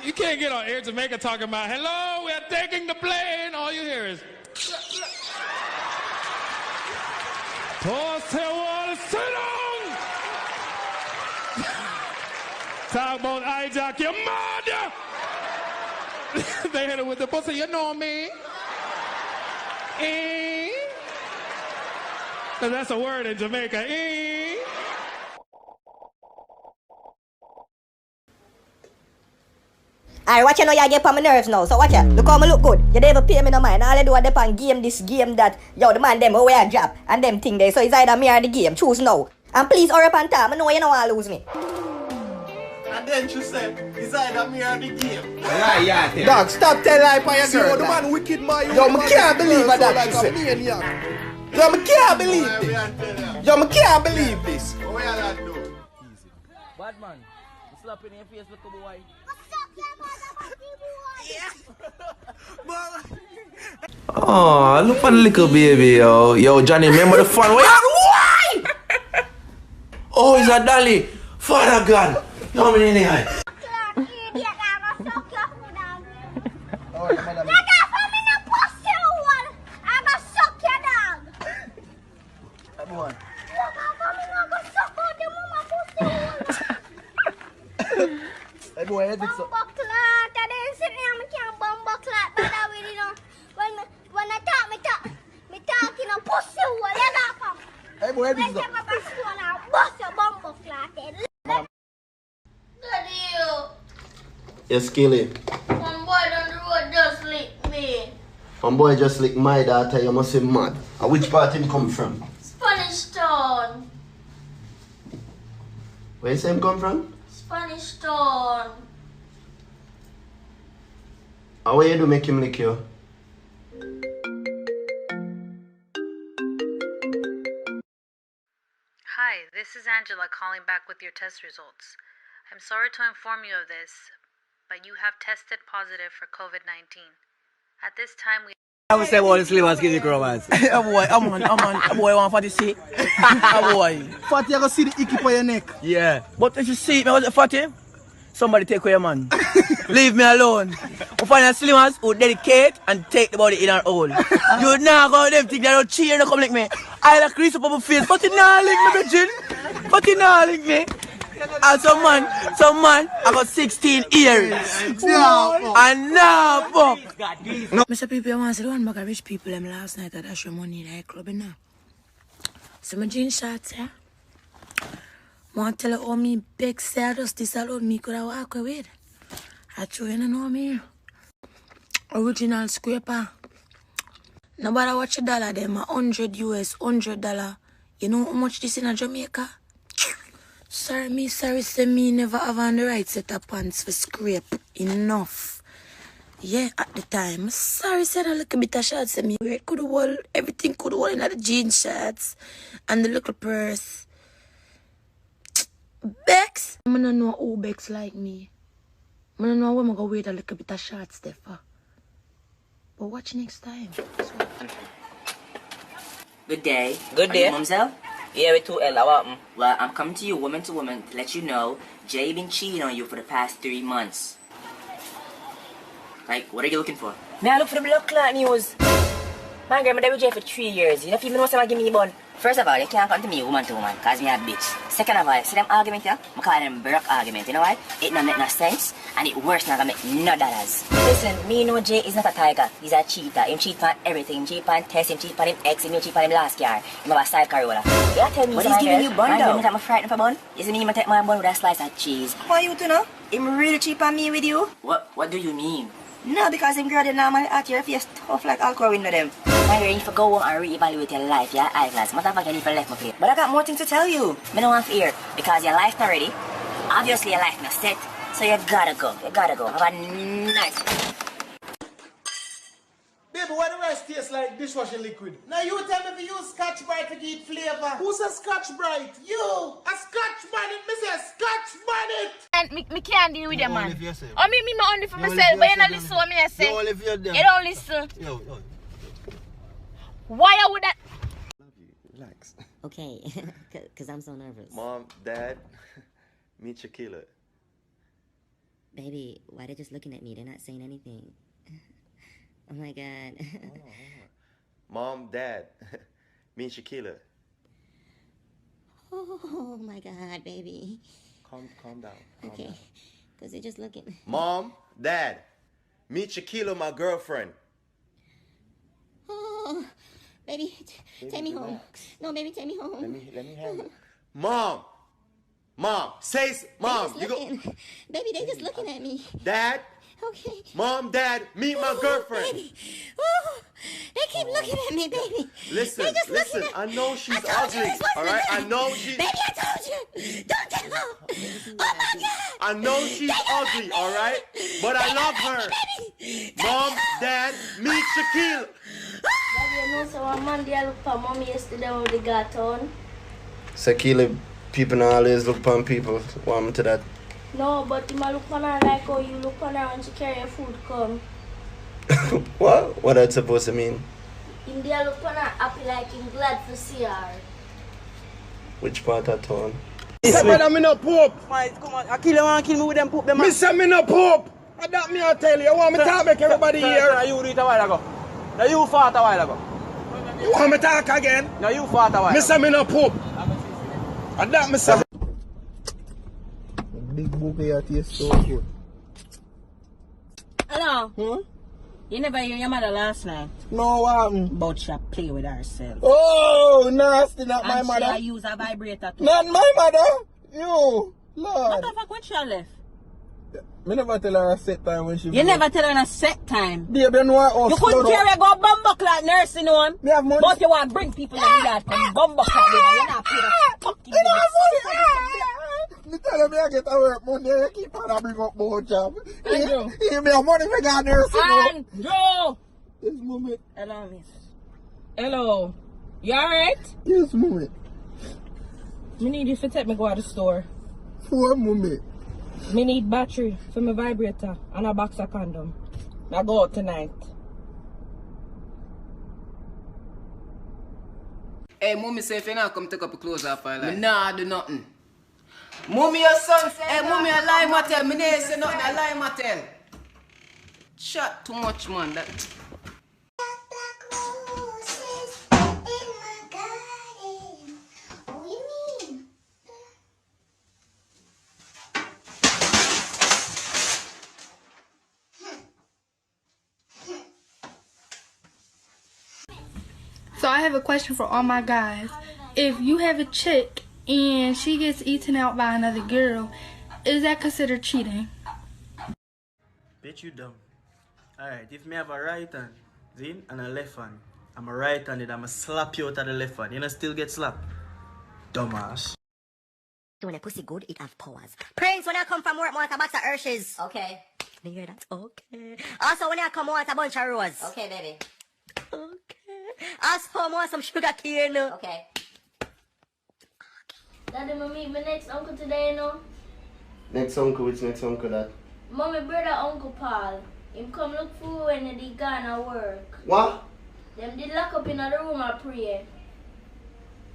You can't get on Air Jamaica talking about, hello, we are taking the plane. All you hear is, Pussy wall, sit down. Talk about hijack your mother. They hit it with the pussy, you know me. Eh? 'Cause that's a word in Jamaica. Eh? Alright, watch you know you get on my nerves now. So watch ya. Look how me look good. You never pay me no mind. All I do is depend game this, game that. Yo, the man them where I drop and them thing there. So it's either me or the game. Choose now. And please hurry up and time. I know you don't want to lose me. And then she said, it's either me or the game. Yeah. Dog, stop telling lie for your girl. The man wicked man. Yo, I can't believe that she said. Yo, I can't believe this. Yo, I can't believe this. What are that do? Bad man, you slap in your face like a boy. Oh, look at the little baby, yo. Yo, Johnny, remember the fun? Why? Oh, it's a dolly. Father God. Yo, I'm in here. Hey boy, I think so. Hey boy, I think so. Yes, Skilly. One boy down the road just licked me. One boy just licked my daughter, you must be mad. Which part him come from? Spanish Town. Where you say him come from? Spanish Town. How you do make him lick you? Hi, this is Angela calling back with your test results. I'm sorry to inform you of this, but you have tested positive for COVID-19. At this time, we... I would say all the slippers give you growers. A boy, I'm on. A boy want fatty see. A boy. Fatty, you go see the icky for your neck. Yeah. But if you see me, was it fatty? Somebody take away your man. Leave me alone. We find a slimmers who dedicate and take the body in our own. You now go them think they don't cheer and come like me. I like crease up on my face, but you not like me, Virgin. But you not like me. And some man, I got 16 years. And now, fuck. No. Mr. People, I want to see the one bag of rich people them last night that dash your money in the club now. So my jeans shorts, yeah? I want to tell you how me beg say just this alone me could have walk away with. I true you know me. Original scraper. Nobody watch a dollar them, $100 US, $100. You know how much this in a Jamaica? Sorry, say me never have on the right set of pants for scrape. Enough. Yeah, at the time. Sorry, said a little bit of shorts me. It could hold, everything could hold in the jeans shorts and the little purse. Bex? I don't know who Bex like me. I don't know where I'm going to wear a little bit of shorts there for. But watch next time. Good day. Good day. Are you Mumsel? Yeah, with 2L, what happened? Well, I'm coming to you woman to woman to let you know Jay been cheating on you for the past 3 months. Like, what are you looking for? Me I look for the blood clot news. Man, girl, I with Jay for 3 years. You know if you know someone give me a bun. First of all, you can't come to me woman to woman, cause me a bitch. Second of all, see them argument here? I call them broke argument, you know why? It not make no sense, and it worse not gonna make no dollars. Listen, me know Jay is not a tiger. He's a cheater. Him cheat on everything. Him cheat on test, him cheat on him ex, him cheat on him last year. Him have a side carola. You tell me But something, he's giving girl. you bun Man, though. you think I'm frightened for bun? You see me, I take my bun with a slice of cheese. Why you to know? Him really cheap on me with you? What do you mean? No, because him girl they normally at your face tough like alcohol with them. My girl, you need to go home and reevaluate your life, your eyeglass. Motherfucker, you need to left my place. But I got more things to tell you. Me don't want to hear, because your life not ready. Obviously, your life not set. So you gotta go. You gotta go. Have a nice... Baby, why the rice tastes like dishwashing liquid? Now you tell me if you use Scotch Brite to get flavor. Who's a Scotch Brite? You! A Scotch Bonnet! Me say Scotch Bonnet! And me can't deal with them, man. Yourself. Or me only for myself, but you don't listen to what me I say. You only for them. You don't listen. Yo. Why I would that? Relax. Okay, because I'm so nervous. Mom, Dad, meet your killer. Baby, why they just looking at me? They're not saying anything. Oh my God. Mom, Dad, me and Shaquila. Oh my God, baby. Calm down. Okay, because they're just looking. Mom, Dad, meet Shaquila, my girlfriend. Oh, baby, take me home. No, baby, take me home. Let me handle it. Mom, you go. Baby, they just looking at me. Dad. Okay. Mom, Dad, meet my girlfriend. Baby. Oh, they keep looking at me, baby. Listen, they just listen. At... I know she's ugly. All right, I know she's. Baby, I told you. Don't tell her. Oh my God. I know she's ugly. All right, but I love her. Mom, Dad, meet Shaquille. Daddy, you know, so one man there look for mommy yesterday when they got on. Shaquille, people always look upon people. Want me to that? No, but you look on her like how you look on her when she carry your food come. What? What that's supposed to mean? India look on her happy like him glad to see her. Which part of town? Say, brother, me no pope. Come on, I kill me with them pope. Me say me no pope. That me I tell you. You want me to make everybody here? Now you do it a while ago. Now you fought a while ago. You want me to talk again? Now you fought a while ago. Me say me no pope. And that me say. Big book here tastes so good. Hello? You never hear your mother last night? No, what happened? About she play with herself. Oh, nasty, not my and mother. she use a vibrator too. Not my mother. You, Lord. What the fuck when she left? Me never tell her a set time when she... You never tell her in a set time? Baby, you know what? You couldn't carry a go bumbuck like nursing home. Me have money. But you want to bring people in the yard come bumbuck like that. You're not paying a fucking You don't have money. Me tell me I get to work Monday. You keep on bring up more job. Andrew. You me have money for God nursing home. Andrew. Yes, mommy. Hello, miss. Hello. You alright? Yes, mommy. Me need you to take me go to the store. For mommy. Me need battery for my vibrator and a box of condom. I go out tonight. Hey, mommy say if you not come take up your clothes off her like. Me nah do nothing. Mommy your son say. Hey, mommy a lie matel. Me nah say nothing. A lie matel. Chat too much, man. That. So I have a question for all my guys. If you have a chick and she gets eaten out by another girl, is that considered cheating? Bet you dumb. Alright, if me have a right hand, Zin, and a left hand, I'm a right handed, I'm a slap you out of the left hand. You know still get slapped? Dumbass. When a pussy good, it have powers. Prince, when I come from work, I want a box of Hershey's. Okay. You hear that? Okay. Also, when I come, I want a bunch of rose. Okay, baby. Okay. Also, I want some sugar cane. Okay. Daddy, I meet my next uncle today, you know? Next uncle, which next uncle that? Mommy brother, Uncle Paul. Him come look for you when they gone to work. What? Them did lock up in the room and pray.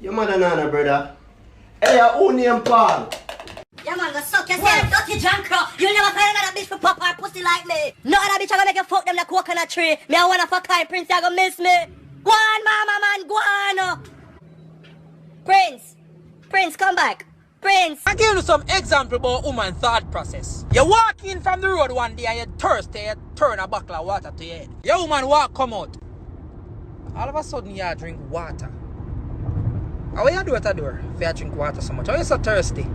Your mother nana, brother. Hey, who name Paul? Yeah, man, go suck yourself, dirty jankro. You'll never find another bitch for pop her pussy like me. No other bitch I gonna make you fuck them like coconut tree. Me I wanna fuck kind Prince, you gonna miss me. Go on, mama, man, go on. Prince, come back. Prince. I give you some example about woman thought process. You walk in from the road one day and you're thirsty, you turn a bottle of water to your head. Your woman walk come out. All of a sudden you drink water. How you do it at door if you drink water so much? How you so thirsty?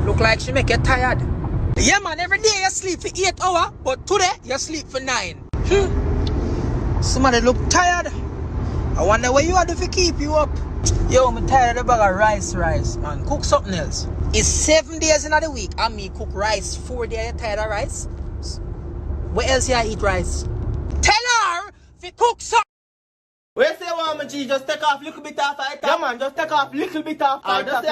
Look like she make you tired. Yeah man, every day you sleep for 8 hours, but today you sleep for 9. Somebody look tired. I wonder what you are doing to keep you up. Yo, I'm tired of the bag of rice, man. Cook something else. It's 7 days in the week and me cook rice 4 days. You tired of rice? Where else you eat rice? Tell her if cook something. Where say one man, G, just take off little bit off the top. Yeah man, just take off little bit off the top.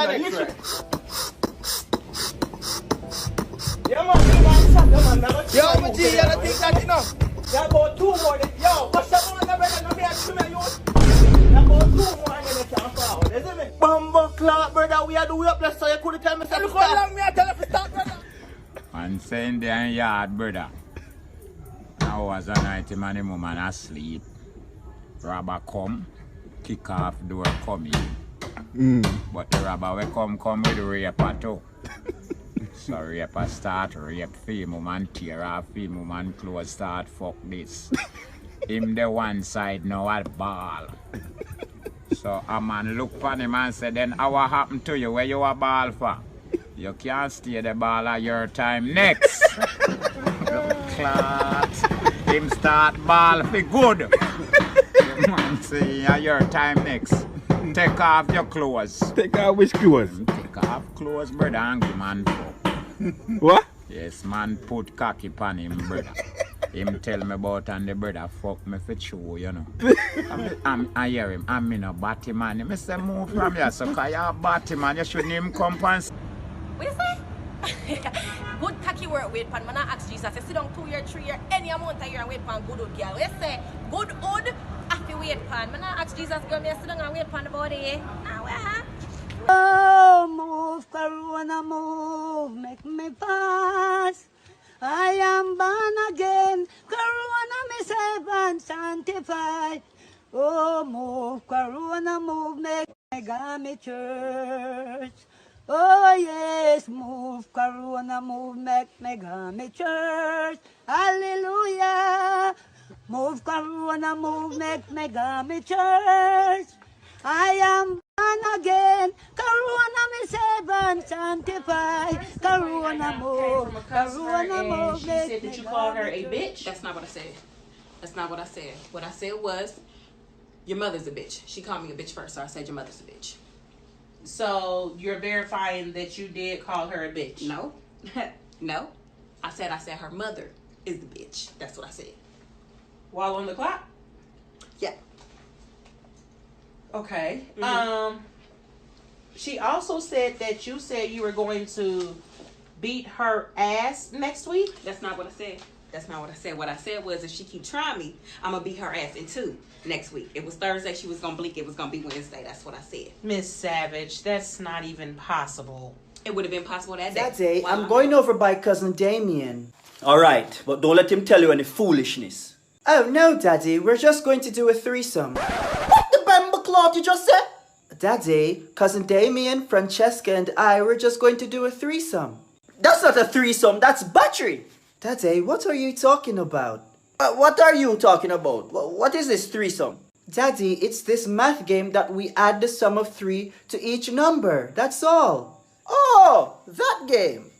Yeah man, yo, man, G, you don't think that enough? There about 2 more. Yo, what's the one that better not be asking me, you? There about 2 more and then you can't forward, isn't it? Bumbo clock, brother, we are doing up, so you couldn't tell me something. Look how long me I tell you to start, brother. man saying there in yard, brother. Now was a night him and the woman asleep. Robber come, kick off door come in. But the robber will come with raper too. So raper start rape fame woman, tear off fame woman clothes, start fuck this. Him the one side now at ball. So a man look for him and say, then what happened to you? Where you a ball for? You can't stay the ball at your time next. Class. Him start ball for good. The man say, at your time next. Take off your clothes. Take off which clothes? Take off clothes, brother, and give man fuck. What? Yes, man put cocky pan him, brother. Him tell me about and the brother fuck me for true, you know. I hear him, I'm in a batty man. He say move from here, so cause you're a batty man, you shouldn't even compensate. What you say? Good tacky work wait pan. Man, I ask Jesus, I sit down 2 year, 3 year, any amount of year and wait pan good old girl. You say good old, I feel wait pan. Man, I ask Jesus, girl, me sit down and wait pan the body. Now where? Oh, move, Corona, move, make me pass. I am born again, Corona, me save and sanctify. Oh, move, Corona, move, make me go me church. Oh, yes, move, Corona, move, make me go me church. Hallelujah. Move, Corona, move, make me go me church. I am born again, Corona me save and sanctify. Corona move, Corona move. She said that you called her a bitch. That's not what I said. That's not what I said. What I said was, your mother's a bitch. She called me a bitch first, so I said your mother's a bitch. So you're verifying that you did call her a bitch? No. No. I said her mother is the bitch. That's what I said. While on the clock? Yeah. Okay. She also said that you said you were going to beat her ass next week. That's not what I said. That's not what I said. What I said was if she keep trying me, I'm going to beat her ass in 2 next week. It was Thursday. She was going to blink. It was going to be Wednesday. That's what I said. Miss Savage, that's not even possible. It would have been possible that day. That day, I'm going over by Cousin Damien. Alright, but don't let him tell you any foolishness. Oh no, Daddy, we're just going to do a threesome. What the bamba cloth you just said? Daddy, Cousin Damien, Francesca and I were just going to do a threesome. That's not a threesome, that's battery. Daddy, what are you talking about? What are you talking about? What is this threesome? Daddy, it's this math game that we add the sum of 3 to each number. That's all. Oh, that game.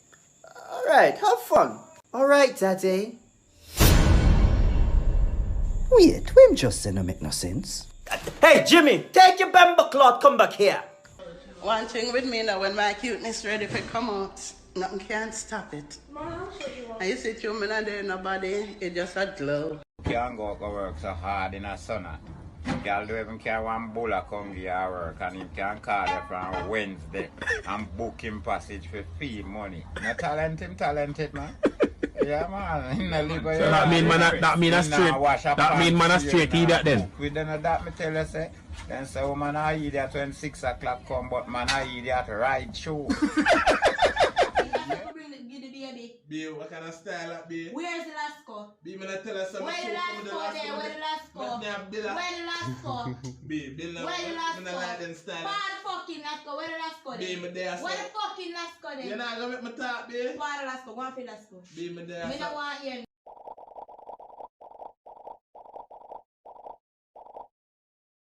Alright, have fun. Alright, Daddy. Wait, him just say no make no sense. Hey, Jimmy, take your bamba cloth, come back here. One thing with me now, when my cuteness ready to come out, nothing can stop it. And you see two men and there nobody, it just a glow. Can't go to work so hard in a sun. Girl don't even care one bulla come give her work and he can call her from Wednesday and book him passage for fee money. No talented man. Yeah man, in the live. So that mean man a straight idiot then. We don't know that me tell you say. Then say woman a idiot when 6 o'clock come but man a idiot ride show. Babe, what kind of style that, babe? Where's the last score? Babe, I'm gonna tell her something. Where the last score there? Where the last score? Where the last score? Babe, Bill, where the last score? Like them style. Where the fucking last score? Where the last score there? Babe, me there. Where the fucking last score there? You're not gonna make me talk, babe. Where the last score? Go and feel last score. Babe, me there. Me don't want to hear